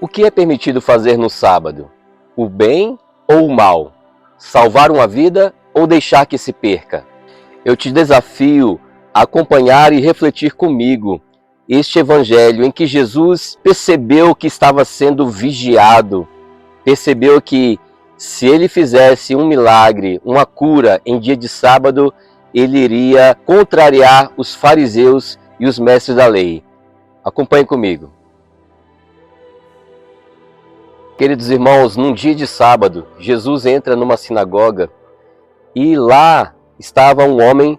O que é permitido fazer no sábado? O bem ou o mal? Salvar uma vida ou deixar que se perca? Eu te desafio a acompanhar e refletir comigo este evangelho em que Jesus percebeu que estava sendo vigiado, percebeu que se ele fizesse um milagre, uma cura em dia de sábado, ele iria contrariar os fariseus e os mestres da lei. Acompanhe comigo. Queridos irmãos, num dia de sábado, Jesus entra numa sinagoga e lá estava um homem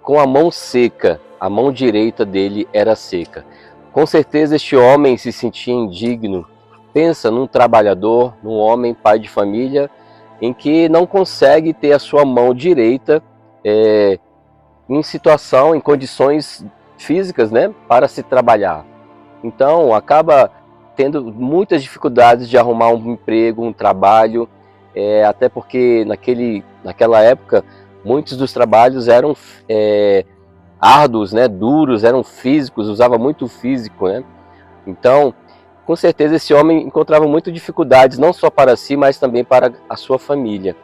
com a mão seca, a mão direita dele era seca. Com certeza este homem se sentia indigno. Pensa num trabalhador, num homem, pai de família, em que não consegue ter a sua mão direita em situação, em condições físicas, né, para se trabalhar. Então acaba tendo muitas dificuldades de arrumar um emprego, um trabalho, até porque naquela época muitos dos trabalhos eram árduos, né, duros, eram físicos, usava muito físico, né? Então, com certeza esse homem encontrava muitas dificuldades, não só para si, mas também para a sua família.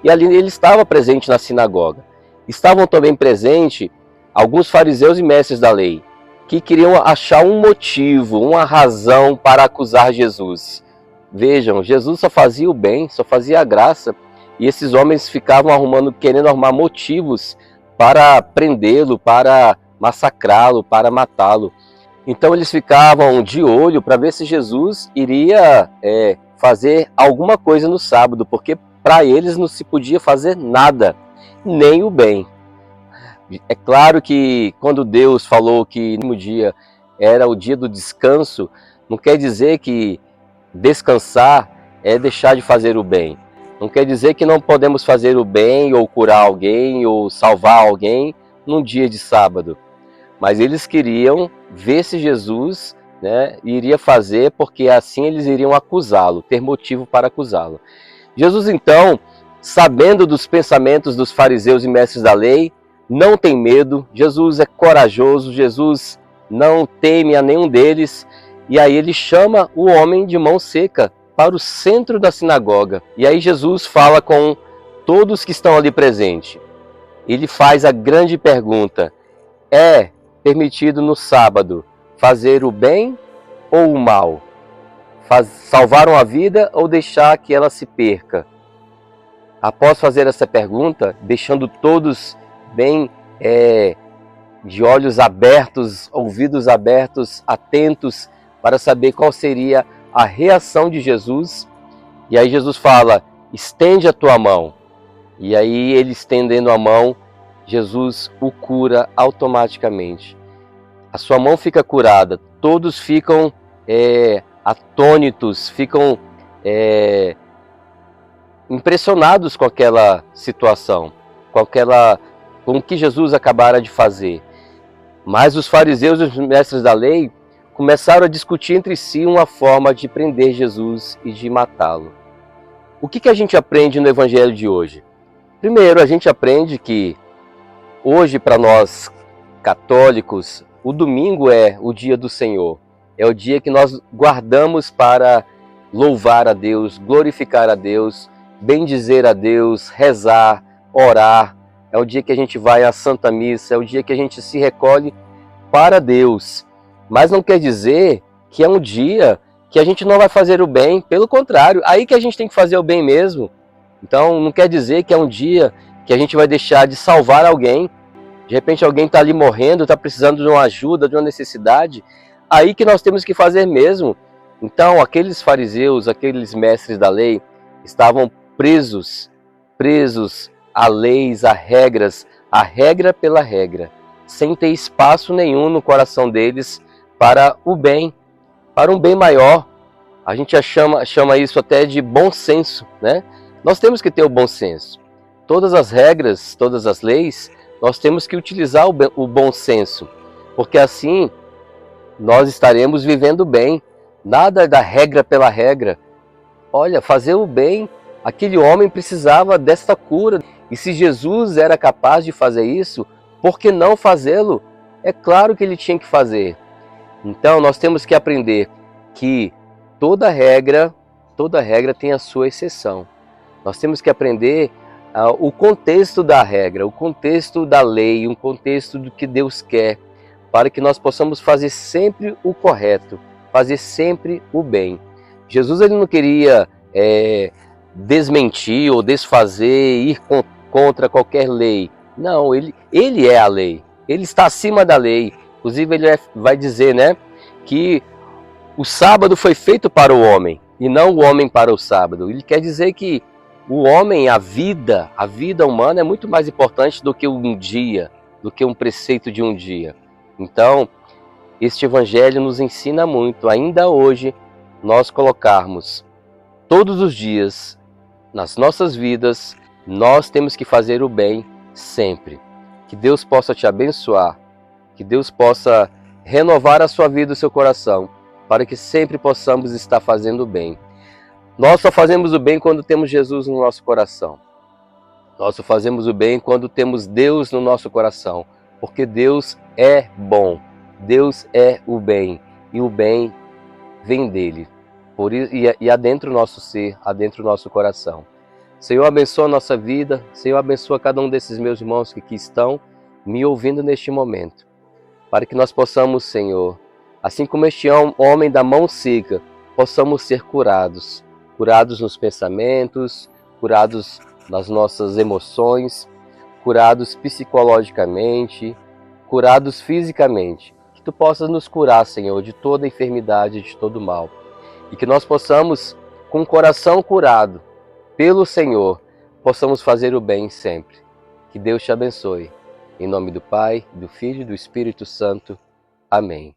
E ali ele estava presente na sinagoga. Estavam também presentes alguns fariseus e mestres da lei, que queriam achar um motivo, uma razão para acusar Jesus. Vejam, Jesus só fazia o bem, só fazia a graça, e esses homens ficavam querendo arrumar motivos para prendê-lo, para massacrá-lo, para matá-lo. Então eles ficavam de olho para ver se Jesus iria fazer alguma coisa no sábado, porque para eles não se podia fazer nada, nem o bem. É claro que quando Deus falou que no dia era o dia do descanso, não quer dizer que descansar é deixar de fazer o bem. Não quer dizer que não podemos fazer o bem, ou curar alguém, ou salvar alguém num dia de sábado. Mas eles queriam ver se Jesus, né, iria fazer, porque assim eles iriam acusá-lo, ter motivo para acusá-lo. Jesus então, sabendo dos pensamentos dos fariseus e mestres da lei, não tem medo, Jesus é corajoso, Jesus não teme a nenhum deles, e aí ele chama o homem de mão seca para o centro da sinagoga. E aí Jesus fala com todos que estão ali presentes. Ele faz a grande pergunta: é permitido no sábado fazer o bem ou o mal? Salvar uma vida ou deixar que ela se perca? Após fazer essa pergunta, deixando todos bem de olhos abertos, ouvidos abertos, atentos, para saber qual seria a reação de Jesus. E aí Jesus fala: estende a tua mão. E aí ele estendendo a mão, Jesus o cura automaticamente. A sua mão fica curada, todos ficam atônitos, ficam impressionados com aquela situação, com o que Jesus acabara de fazer. Mas os fariseus e os mestres da lei começaram a discutir entre si uma forma de prender Jesus e de matá-lo. O que a gente aprende no evangelho de hoje? Primeiro, a gente aprende que hoje, para nós católicos, o domingo é o dia do Senhor. É o dia que nós guardamos para louvar a Deus, glorificar a Deus, bendizer a Deus, rezar, orar. É o dia que a gente vai à Santa Missa, é o dia que a gente se recolhe para Deus. Mas não quer dizer que é um dia que a gente não vai fazer o bem, pelo contrário, aí que a gente tem que fazer o bem mesmo. Então não quer dizer que é um dia que a gente vai deixar de salvar alguém. De repente alguém está ali morrendo, está precisando de uma ajuda, de uma necessidade, aí que nós temos que fazer mesmo. Então aqueles fariseus, aqueles mestres da lei, estavam presos a leis, a regras, a regra pela regra, sem ter espaço nenhum no coração deles para o bem, para um bem maior. A gente chama isso até de bom senso, né? Nós temos que ter o bom senso. Todas as regras, todas as leis, nós temos que utilizar o bom senso, porque assim nós estaremos vivendo bem. Nada da regra pela regra. Olha, fazer o bem, aquele homem precisava desta cura. E se Jesus era capaz de fazer isso, por que não fazê-lo? É claro que ele tinha que fazer. Então nós temos que aprender que toda regra tem a sua exceção. Nós temos que aprender o contexto da regra, o contexto da lei, o contexto do que Deus quer, para que nós possamos fazer sempre o correto, fazer sempre o bem. Jesus ele não queria desmentir ou desfazer, ir contra qualquer lei. Não, ele é a lei. Ele está acima da lei. Inclusive ele vai dizer, né, que o sábado foi feito para o homem e não o homem para o sábado. Ele quer dizer que o homem, a vida humana é muito mais importante do que um dia, do que um preceito de um dia. Então, este evangelho nos ensina muito, ainda hoje, nós colocarmos todos os dias nas nossas vidas, nós temos que fazer o bem sempre. Que Deus possa te abençoar, que Deus possa renovar a sua vida e o seu coração, para que sempre possamos estar fazendo o bem. Nós só fazemos o bem quando temos Jesus no nosso coração. Nós só fazemos o bem quando temos Deus no nosso coração, porque Deus é bom, Deus é o bem, e o bem vem dele. Por isso, e adentra o nosso ser, adentra o nosso coração. Senhor, abençoa a nossa vida, Senhor, abençoa cada um desses meus irmãos que aqui estão me ouvindo neste momento, para que nós possamos, Senhor, assim como este homem da mão seca, possamos ser curados nos pensamentos, curados nas nossas emoções, curados psicologicamente, curados fisicamente. Que Tu possas nos curar, Senhor, de toda enfermidade, de todo mal. E que nós possamos, com o coração curado pelo Senhor, possamos fazer o bem sempre. Que Deus te abençoe. Em nome do Pai, do Filho e do Espírito Santo. Amém.